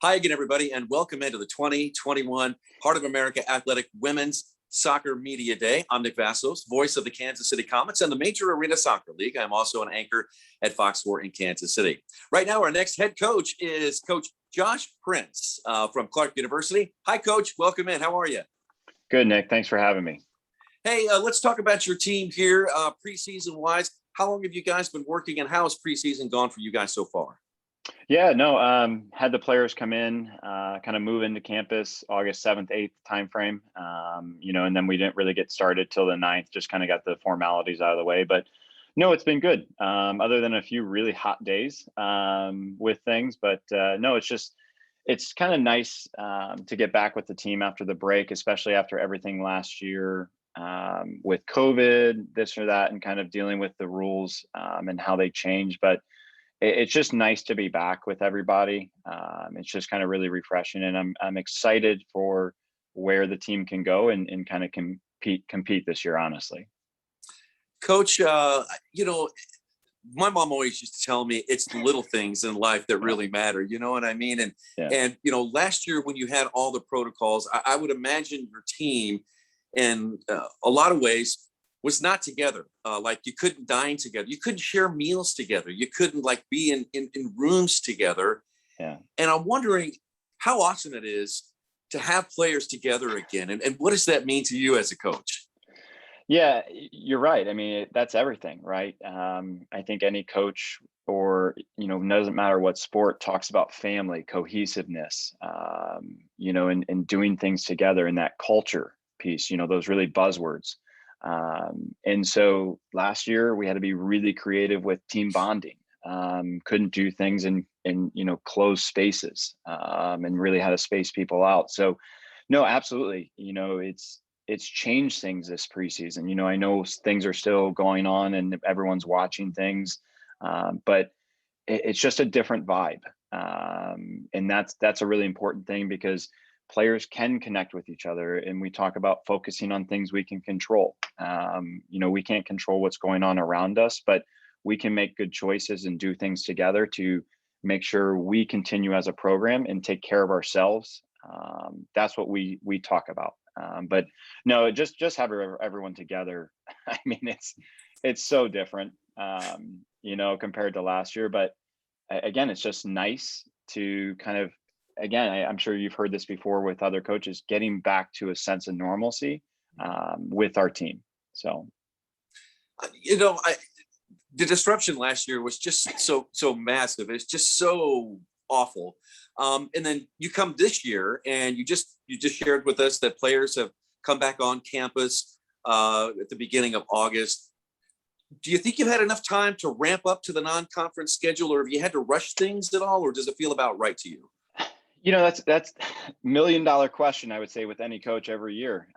Hi again, everybody, and welcome into the 2021 Heart of America Athletic Women's Soccer Media Day. I'm Nick Vasos, voice of the Kansas City Comets and the Major Arena Soccer League. I'm also an anchor at Fox 4 in Kansas City. Right now, our next head coach is Coach Josh Printz from Clarke University. Hi, Coach. Welcome in. How are you? Good, Nick. Thanks for having me. Hey, let's talk about your team here, preseason-wise. How long have you guys been working, and how has preseason gone for you guys so far? Yeah, no, had the players come in, kind of move into campus August 7th, 8th timeframe, and then we didn't really get started till the 9th, just kind of got the formalities out of the way. But no, it's been good, other than a few really hot days with things. But no, it's kind of nice to get back with the team after the break, especially after everything last year with COVID, this or that, and kind of dealing with the rules and how they change. But it's just nice to be back with everybody. It's just kind of really refreshing, and I'm excited for where the team can go and kind of compete this year, honestly. Coach, my mom always used to tell me it's the little things in life that really matter. You know what I mean? And last year when you had all the protocols, I would imagine your team in a lot of ways was not together. Like you couldn't dine together. You couldn't share meals together. You couldn't be in rooms together. Yeah. And I'm wondering how awesome it is to have players together again. And what does that mean to you as a coach? Yeah, you're right. I mean, that's everything, right? I think any coach or, doesn't matter what sport, talks about family, cohesiveness, and doing things together, and that culture piece, those really buzzwords. And so last year we had to be really creative with team bonding. Couldn't do things in closed spaces, and really had to space people out. So no, absolutely. It's changed things this preseason. I know things are still going on and everyone's watching things, but it's just a different vibe. And that's a really important thing, because players can connect with each other, and we talk about focusing on things we can control. We can't control what's going on around us, but we can make good choices and do things together to make sure we continue as a program and take care of ourselves. That's what we talk about. But no, just have everyone together. I mean, it's so different, compared to last year. But again, it's just nice to kind of, again, I'm sure you've heard this before with other coaches, getting back to a sense of normalcy with our team. So, the disruption last year was just so massive. It's just so awful. And then you come this year, and you just shared with us that players have come back on campus at the beginning of August. Do you think you've had enough time to ramp up to the non-conference schedule, or have you had to rush things at all, or does it feel about right to you? That's $1 million question, I would say, with any coach every year.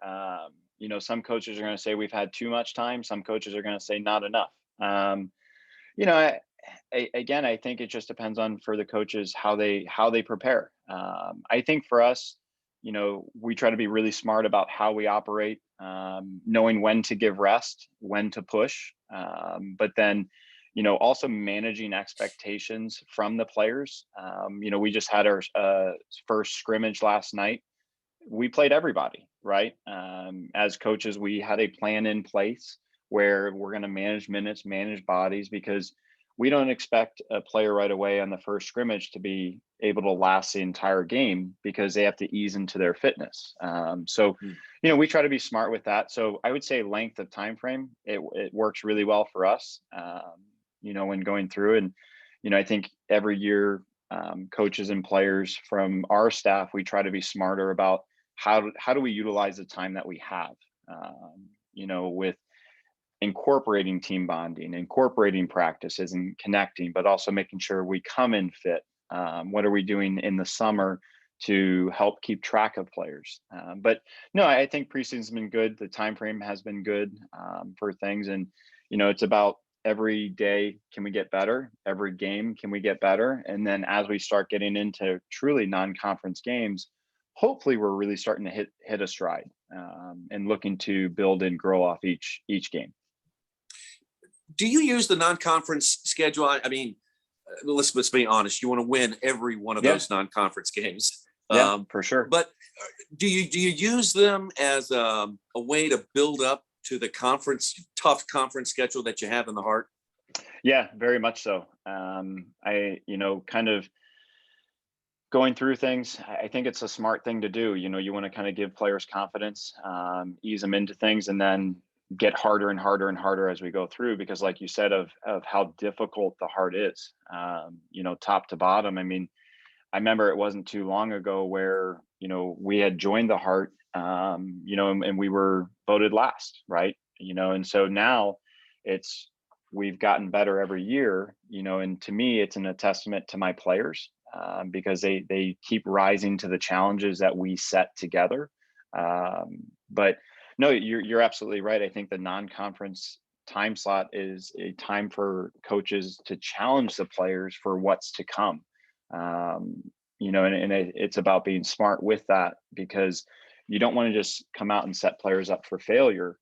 Some coaches are going to say we've had too much time. Some coaches are going to say not enough. Again, I think it just depends on, for the coaches, how they prepare. I think for us, we try to be really smart about how we operate, knowing when to give rest, when to push, but then, also managing expectations from the players. We just had our first scrimmage last night. We played everybody, right? As coaches, we had a plan in place where we're going to manage minutes, manage bodies, because we don't expect a player right away on the first scrimmage to be able to last the entire game, because they have to ease into their fitness. So we try to be smart with that. So I would say length of time frame, it works really well for us, when going through. And, I think every year, coaches and players from our staff, we try to be smarter about how do we utilize the time that we have, with incorporating team bonding, incorporating practices and connecting, but also making sure we come in fit. What are we doing in the summer to help keep track of players? But no, I think preseason's been good. The time frame has been good for things, and it's about every day can we get better, every game can we get better, and then as we start getting into truly non-conference games, hopefully we're really starting to hit a stride and looking to build and grow off each game. Do you use the non-conference schedule? I mean, let's be honest. You want to win every one of those non-conference games. For sure. But do you use them as a way to build up to the tough conference schedule that you have in the Heart? Yeah, very much so. Kind of going through things, I think it's a smart thing to do. You want to kind of give players confidence, ease them into things, and then get harder and harder and harder as we go through, because like you said, of how difficult the Heart is, top to bottom. I mean, I remember it wasn't too long ago where, we had joined the Heart, and we were voted last, right? And so now we've gotten better every year, and to me, it's a testament to my players, because they keep rising to the challenges that we set together. But no, you're absolutely right. I think the non-conference time slot is a time for coaches to challenge the players for what's to come. It's about being smart with that, because you don't want to just come out and set players up for failure.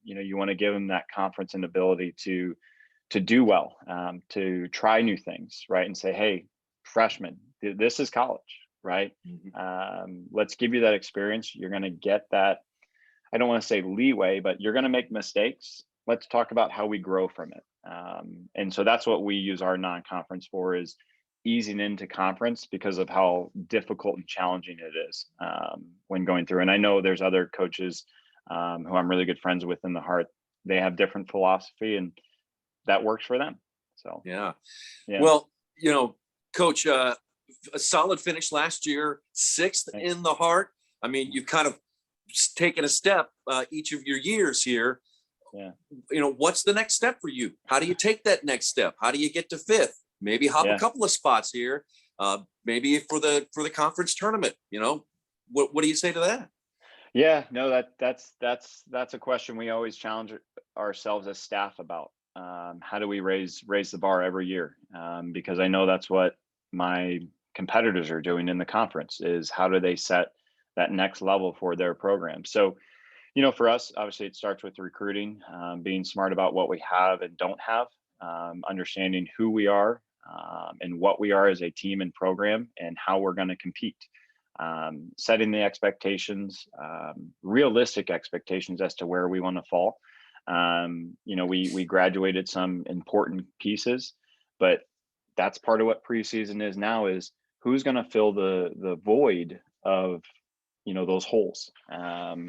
You want to give them that confidence and ability to do well, to try new things, right? And say, hey, freshman, this is college, right? Mm-hmm. Let's give you that experience. You're going to get that, I don't want to say leeway, but you're going to make mistakes. Let's talk about how we grow from it. And so that's what we use our non-conference for, is easing into conference, because of how difficult and challenging it is when going through. And I know there's other coaches who I'm really good friends with in the Heart. They have different philosophy, and that works for them. So yeah. Well, Coach, a solid finish last year, 6th in the Heart. I mean, you've kind of taken a step each of your years here. Yeah. What's the next step for you? How do you take that next step? How do you get to 5th? Maybe hop a couple of spots here, maybe for the conference tournament. What do you say to that? Yeah, no, that's a question we always challenge ourselves as staff about. How do we raise the bar every year? Because I know that's what my competitors are doing in the conference, is how do they set that next level for their program? So, for us, obviously it starts with recruiting, being smart about what we have and don't have, understanding who we are, and what we are as a team and program, and how we're going to compete. Setting the expectations, realistic expectations as to where we want to fall. We graduated some important pieces, but that's part of what preseason is now, is who's going to fill the void of, those holes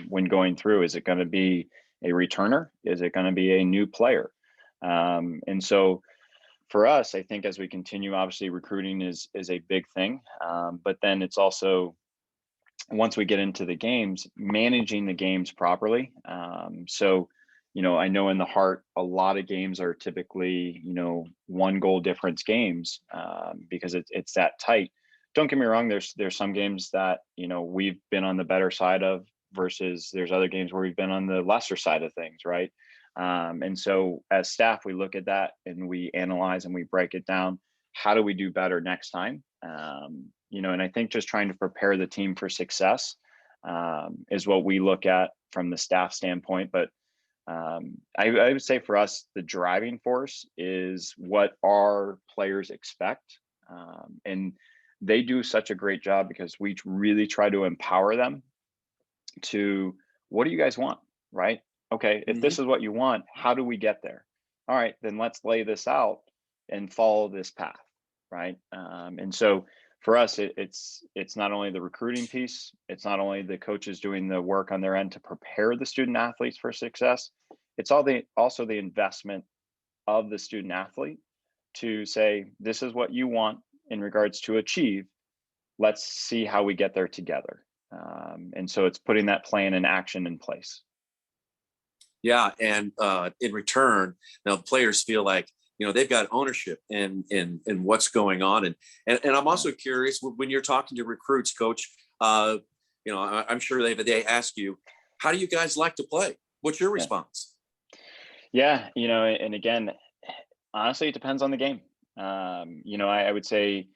when going through. Is it going to be a returner? Is it going to be a new player? And so for us, I think as we continue, obviously recruiting is a big thing. But then it's also, once we get into the games, managing the games properly. So, I know in the Heart, a lot of games are typically, 1 goal difference games, because it's that tight. Don't get me wrong. There's some games that, we've been on the better side of, versus there's other games where we've been on the lesser side of things. Right. And so as staff, we look at that and we analyze and we break it down. How do we do better next time? And I think just trying to prepare the team for success is what we look at from the staff standpoint. But I would say for us, the driving force is what our players expect. And they do such a great job, because we really try to empower them to, what do you guys want? Right? Okay, if this is what you want, how do we get there? All right, then let's lay this out and follow this path. Right. And so for us, it's not only the recruiting piece, it's not only the coaches doing the work on their end to prepare the student athletes for success. It's also the investment of the student athlete to say, this is what you want in regards to achieve. Let's see how we get there together. And so it's putting that plan and action in place. Yeah. And in return, now players feel like, they've got ownership in what's going on. And I'm also curious, when you're talking to recruits, Coach, I'm sure they ask you, how do you guys like to play? What's your response? Yeah. And again, honestly, it depends on the game. I would say,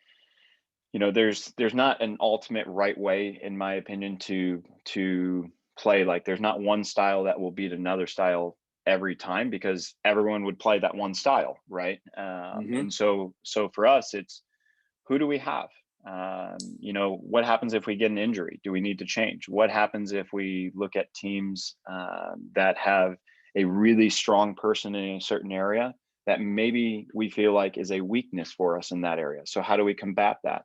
there's not an ultimate right way, in my opinion, to play. Like, there's not one style that will beat another style every time because everyone would play that one style, right? And so for us, it's who do we have? What happens if we get an injury? Do we need to change? What happens if we look at teams that have a really strong person in a certain area that maybe we feel like is a weakness for us in that area? So how do we combat that?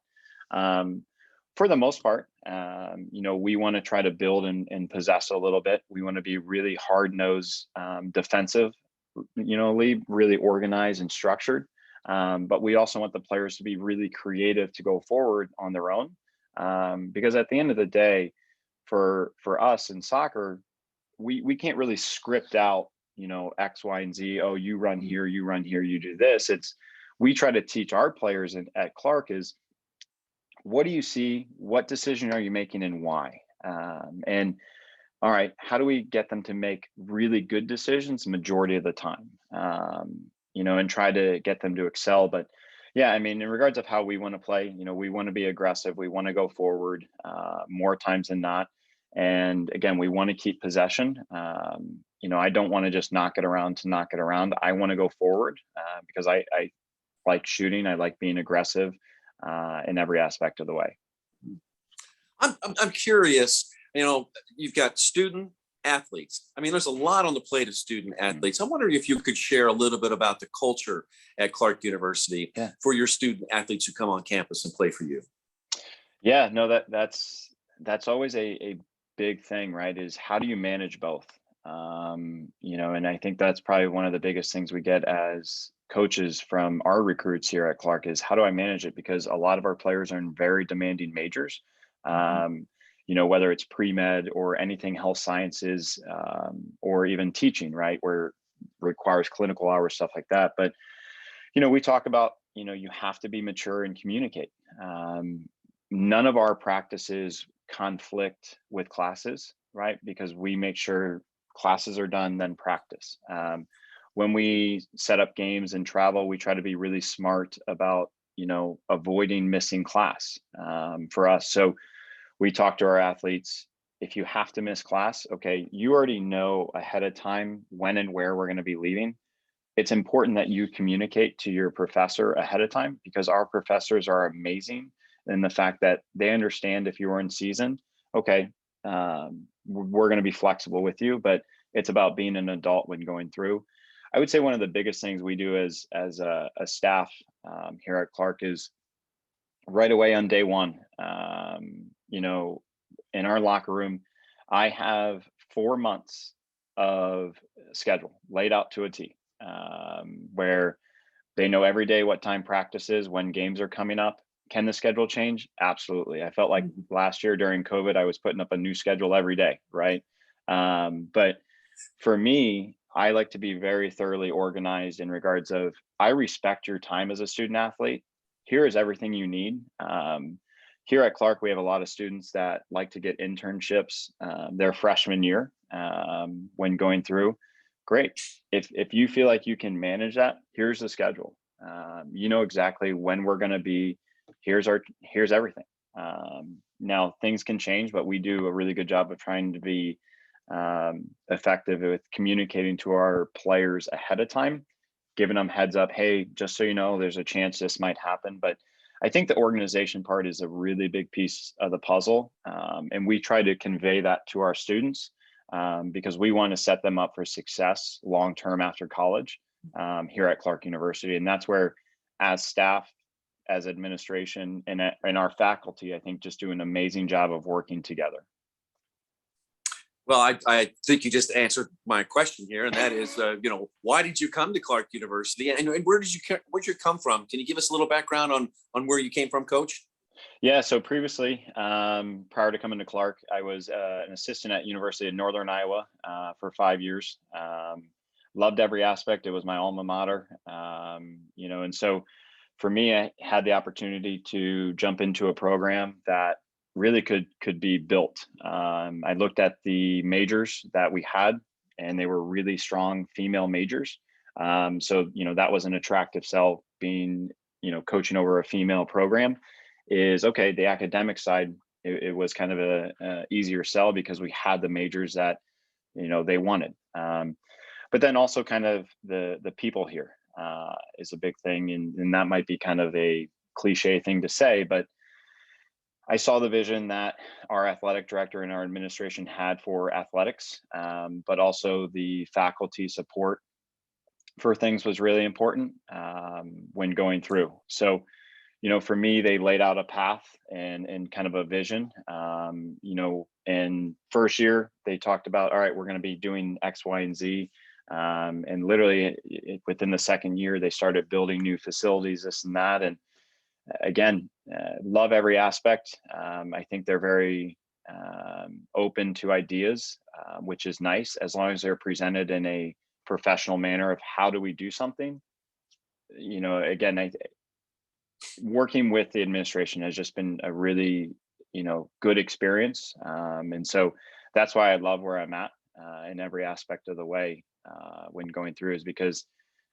For the most part, we want to try to build and possess a little bit. We want to be really hard-nosed, defensive, really organized and structured. But we also want the players to be really creative to go forward on their own. Because at the end of the day, for us in soccer, we can't really script out, X, Y, and Z. Oh, you run here, you do this. We try to teach our players at Clarke is, what do you see? What decision are you making and why? And all right, how do we get them to make really good decisions majority of the time? And try to get them to excel. But yeah, I mean, in regards of how we want to play, we want to be aggressive. We want to go forward more times than not. And again, we want to keep possession. I don't want to just knock it around to knock it around. I want to go forward because I like shooting. I like being aggressive in every aspect of the way. I'm curious, you've got student athletes. I mean, there's a lot on the plate of student athletes. I'm wondering if you could share a little bit about the culture at Clarke University for your student athletes who come on campus and play for you. Yeah, no, that's always a big thing, right? Is how do you manage both? And I think that's probably one of the biggest things we get as coaches from our recruits here at Clarke is how do I manage it? Because a lot of our players are in very demanding majors. Whether it's pre-med or anything health sciences, or even teaching, right, where it requires clinical hours, stuff like that. But, we talk about, you have to be mature and communicate. None of our practices conflict with classes, right? Because we make sure classes are done, then practice. When we set up games and travel, we try to be really smart about, avoiding missing class for us. So we talk to our athletes, if you have to miss class, okay, you already know ahead of time when and where we're going to be leaving. It's important that you communicate to your professor ahead of time because our professors are amazing in the fact that they understand if you're in season, okay, we're going to be flexible with you, but it's about being an adult when going through. I would say one of the biggest things we do as a staff here at Clarke is right away on day one, in our locker room, I have 4 months of schedule laid out to a T, where they know every day what time practice is, when games are coming up. Can the schedule change? Absolutely. I felt like last year during COVID, I was putting up a new schedule every day, right? But for me, I like to be very thoroughly organized in regards of, I respect your time as a student athlete. Here is everything you need. Here at Clarke, we have a lot of students that like to get internships their freshman year when going through. Great. If you feel like you can manage that, here's the schedule. You know exactly when we're going to be. Here's everything. Now things can change, but we do a really good job of trying to be effective with communicating to our players ahead of time, giving them heads up. Hey, just so you know, there's a chance this might happen. But I think the organization part is a really big piece of the puzzle. And we try to convey that to our students because we want to set them up for success long-term after college here at Clarke University. And that's where, as staff, as administration, and our faculty, I think just do an amazing job of working together. Well, I think you just answered my question here, and that is, why did you come to Clarke University, and where'd you come from? Can you give us a little background on where you came from, Coach? Yeah, so previously, prior to coming to Clarke, I was an assistant at University of Northern Iowa for 5 years. Loved every aspect. It was my alma mater, and so for me, I had the opportunity to jump into a program that really could be built. I looked at the majors that we had, and they were really strong female majors. So that was an attractive sell. Being coaching over a female program is okay. The academic side, it was kind of a easier sell because we had the majors that they wanted. but then also kind of the people here is a big thing. And that might be kind of a cliche thing to say, but I saw the vision that our athletic director and our administration had for athletics, but also the faculty support for things was really important when going through. So, for me, they laid out a path and kind of a vision. And first year they talked about, all right, we're going to be doing X, Y, and Z. And literally within the second year, they started building new facilities, this and that. And again, love every aspect. I think they're very open to ideas, which is nice, as long as they're presented in a professional manner of how do we do something. Again, working with the administration has just been a really, good experience. And so that's why I love where I'm at in every aspect of the way when going through, is because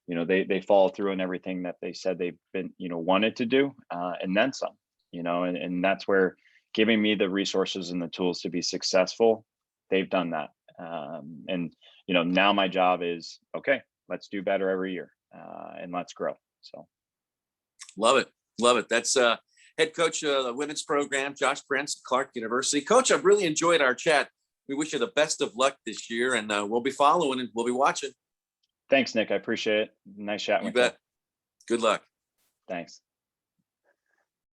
they follow through on everything that they said they've been, wanted to do, and then some, and that's where giving me the resources and the tools to be successful, they've done that. And, now my job is, okay, let's do better every year and let's grow. So. Love it. Love it. That's head coach of the women's program, Josh Printz, Clarke University. Coach, I've really enjoyed our chat. We wish you the best of luck this year, and we'll be following and we'll be watching. Thanks, Nick. I appreciate it. Nice chatting with you. You bet. Good luck. Thanks.